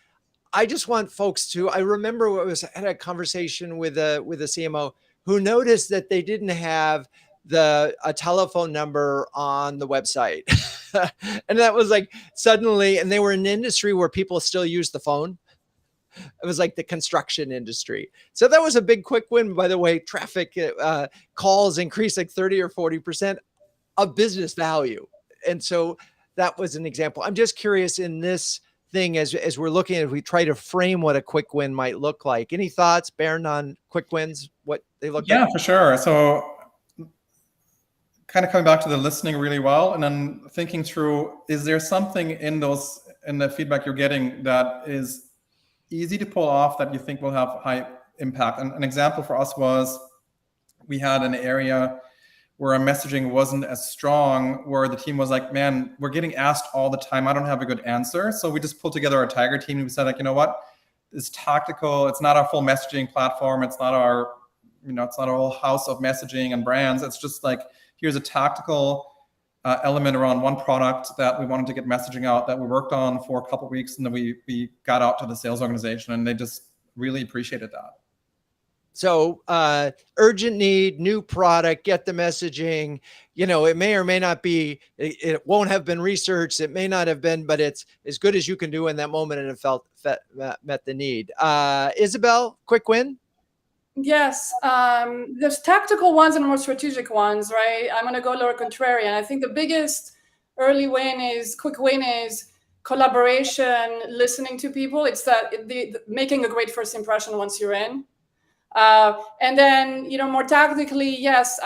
I just want folks to. I remember I had a conversation with a CMO who noticed that they didn't have a telephone number on the website. And that was like suddenly, and they were in an industry where people still use the phone. It was like the construction industry. So that was a big quick win. By the way, traffic calls increased like 30 or 40% of business value. And so that was an example. I'm just curious in this thing, as we're looking at, we try to frame what a quick win might look like. Any thoughts, Bernd, on quick wins, what they look like? Yeah, for sure. So kind of coming back to the listening really well, and then thinking through, is there something in the feedback you're getting that is easy to pull off that you think will have high impact? And an example for us was, we had an area where our messaging wasn't as strong, where the team was like, man, we're getting asked all the time, I don't have a good answer. So we just pulled together our Tiger team and we said, like, you know what, it's tactical, it's not our full messaging platform, it's not our whole house of messaging and brands. It's just like, here's a tactical element around one product that we wanted to get messaging out, that we worked on for a couple of weeks, and then we got out to the sales organization, and they just really appreciated that. So urgent need, new product, get the messaging. It may or may not be, it won't have been researched, it may not have been, but it's as good as you can do in that moment, and it met the need. Isabelle, quick win? Yes, there's tactical ones and more strategic ones, right? I'm going to go a little contrarian. I think the biggest quick win is collaboration, listening to people. It's that making a great first impression once you're in. And then, more tactically, yes,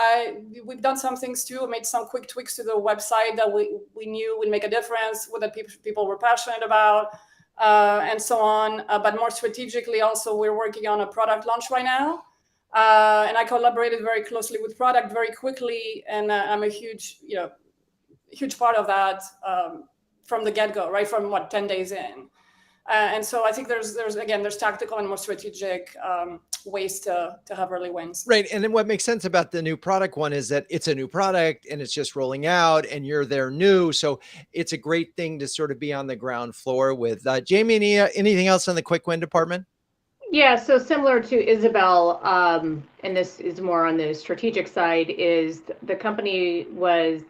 we've done some things too. Made some quick tweaks to the website that we knew would make a difference, what that people were passionate about, and so on. But more strategically, also, we're working on a product launch right now. And I collaborated very closely with product very quickly, and I'm a huge part of that from the get-go, right from 10 days in. And so I think there's tactical and more strategic ways to have early wins. Right. And then what makes sense about the new product one is that it's a new product and it's just rolling out and you're there new. So it's a great thing to sort of be on the ground floor with. Jamie, anything else on the quick win department? Yeah, so similar to Isabelle, and this is more on the strategic side, is the company was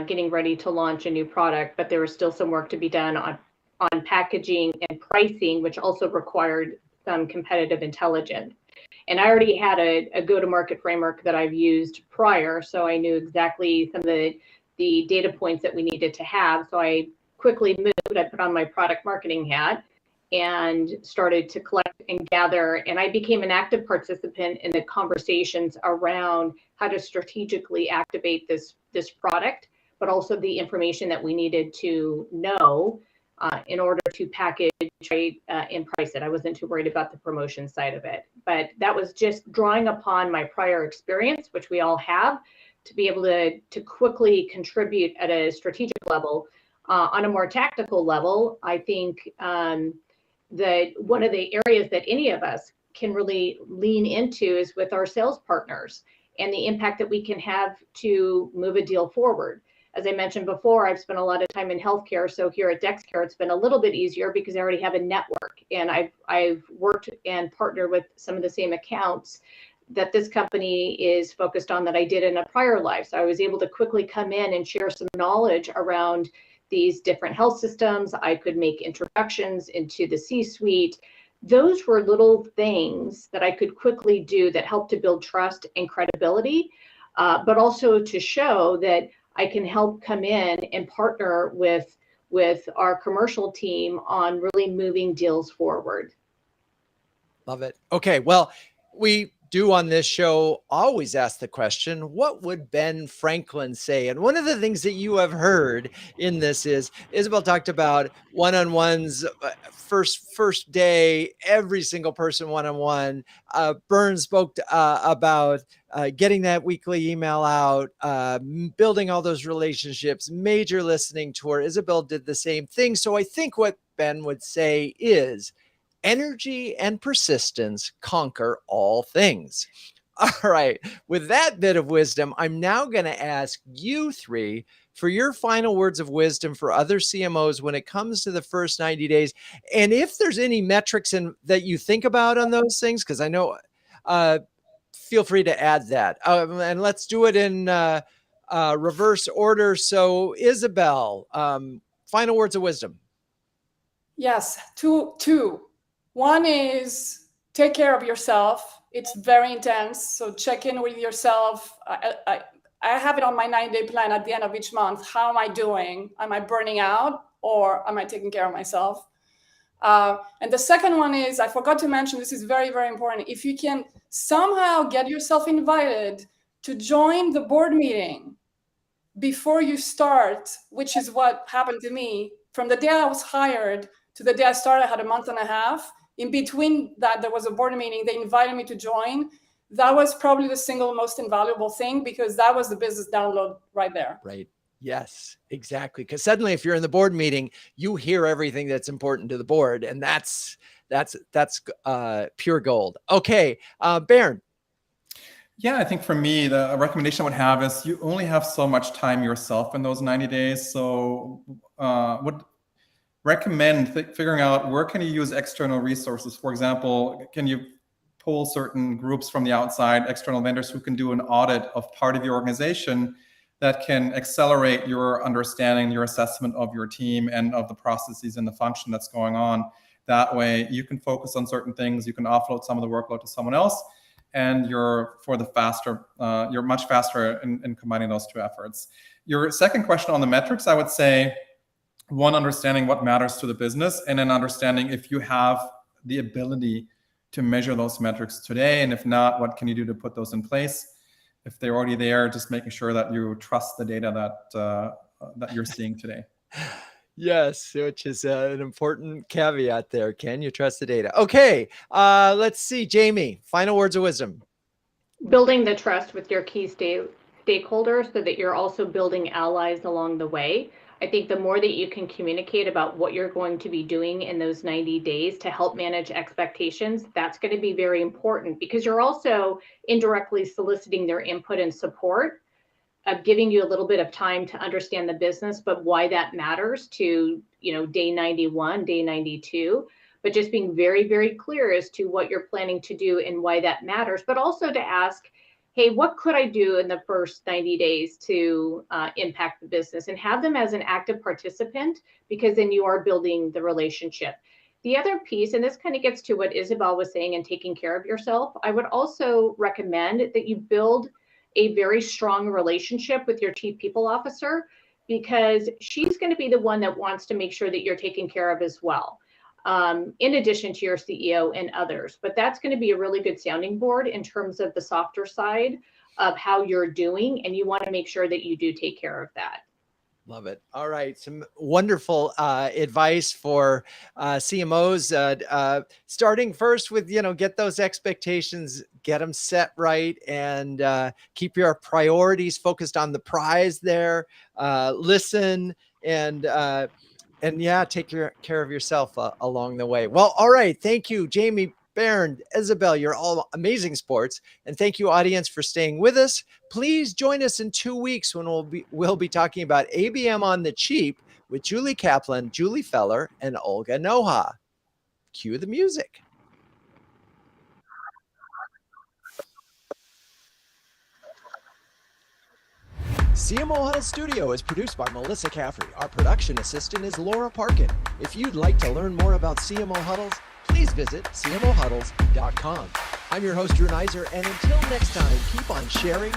getting ready to launch a new product, but there was still some work to be done on packaging and pricing, which also required some competitive intelligence. And I already had a go-to-market framework that I've used prior, so I knew exactly some of the data points that we needed to have. So I quickly moved, I put on my product marketing hat and started to collect and gather. And I became an active participant in the conversations around how to strategically activate this product, but also the information that we needed to know in order to package and price it. I wasn't too worried about the promotion side of it, but that was just drawing upon my prior experience, which we all have, to be able to quickly contribute at a strategic level. On a more tactical level, I think that one of the areas that any of us can really lean into is with our sales partners and the impact that we can have to move a deal forward. As I mentioned before, I've spent a lot of time in healthcare. So here at DexCare, it's been a little bit easier because I already have a network, and I've worked and partnered with some of the same accounts that this company is focused on that I did in a prior life. So I was able to quickly come in and share some knowledge around these different health systems. I could make introductions into the C-suite. Those were little things that I could quickly do that helped to build trust and credibility, but also to show that I can help come in and partner with our commercial team on really moving deals forward. Love it. Okay, well, we do on this show always ask the question, what would Ben Franklin say? And one of the things that you have heard in this is Isabelle talked about one-on-ones, first day, every single person one-on-one. Bernd spoke about getting that weekly email out, building all those relationships, major listening tour. Isabelle did the same thing. So I think what Ben would say is, energy and persistence conquer all things. All right. With that bit of wisdom, I'm now going to ask you three for your final words of wisdom for other CMOs when it comes to the first 90 days. And if there's any metrics that you think about on those things, because I know, feel free to add that. And let's do it in reverse order. So Isabelle, final words of wisdom. Yes, two. One is take care of yourself. It's very intense. So check in with yourself. I have it on my 90-day plan at the end of each month. How am I doing? Am I burning out or am I taking care of myself? And the second one is, I forgot to mention, this is very, very important. If you can somehow get yourself invited to join the board meeting before you start, which is what happened to me, from the day I was hired to the day I started, I had a month and a half. In between that, there was a board meeting. They invited me to join. That was probably the single most invaluable thing because that was the business download right there. Right. Yes, exactly. Because suddenly if you're in the board meeting, you hear everything that's important to the board. And that's pure gold. Okay. Bernd. Yeah, I think for me, the recommendation I would have is you only have so much time yourself in those 90 days. So would recommend figuring out where can you use external resources. For example, can you pull certain groups from the outside, external vendors who can do an audit of part of your organization that can accelerate your understanding, your assessment of your team and of the processes and the function that's going on. That way you can focus on certain things, you can offload some of the workload to someone else, and you're much faster in combining those two efforts. Your second question on the metrics, I would say, one, understanding what matters to the business, and then understanding if you have the ability to measure those metrics today, and if not, what can you do to put those in place? If they're already there, just making sure that you trust the data that you're seeing today. Yes, which is an important caveat there. Can you trust the data? Okay, let's see, Jamie, final words of wisdom. Building the trust with your key stakeholders so that you're also building allies along the way. I think the more that you can communicate about what you're going to be doing in those 90 days to help manage expectations, that's going to be very important, because you're also indirectly soliciting their input and support, of giving you a little bit of time to understand the business, but why that matters to, day 91, day 92, but just being very, very clear as to what you're planning to do and why that matters, but also to ask, hey, what could I do in the first 90 days to impact the business, and have them as an active participant, because then you are building the relationship. The other piece, and this kind of gets to what Isabelle was saying and taking care of yourself, I would also recommend that you build a very strong relationship with your chief people officer, because she's going to be the one that wants to make sure that you're taken care of as well, in addition to your CEO and others. But that's going to be a really good sounding board in terms of the softer side of how you're doing, and you want to make sure that you do take care of that. Love it. All right. Some wonderful advice for CMOs. Starting first with, get those expectations, get them set right, and keep your priorities focused on the prize there. Listen and yeah, take care of yourself along the way. Well, all right. Thank you, Jamie, Bernd, Isabelle. You're all amazing sports. And thank you, audience, for staying with us. Please join us in 2 weeks when we'll be talking about ABM on the Cheap with Julie Kaplan, Julie Feller, and Olga Noha. Cue the music. CMO Huddles Studio is produced by Melissa Caffrey. Our production assistant is Laura Parkin. If you'd like to learn more about CMO Huddles, please visit cmohuddles.com. I'm your host, Drew Neiser, and until next time, keep on sharing.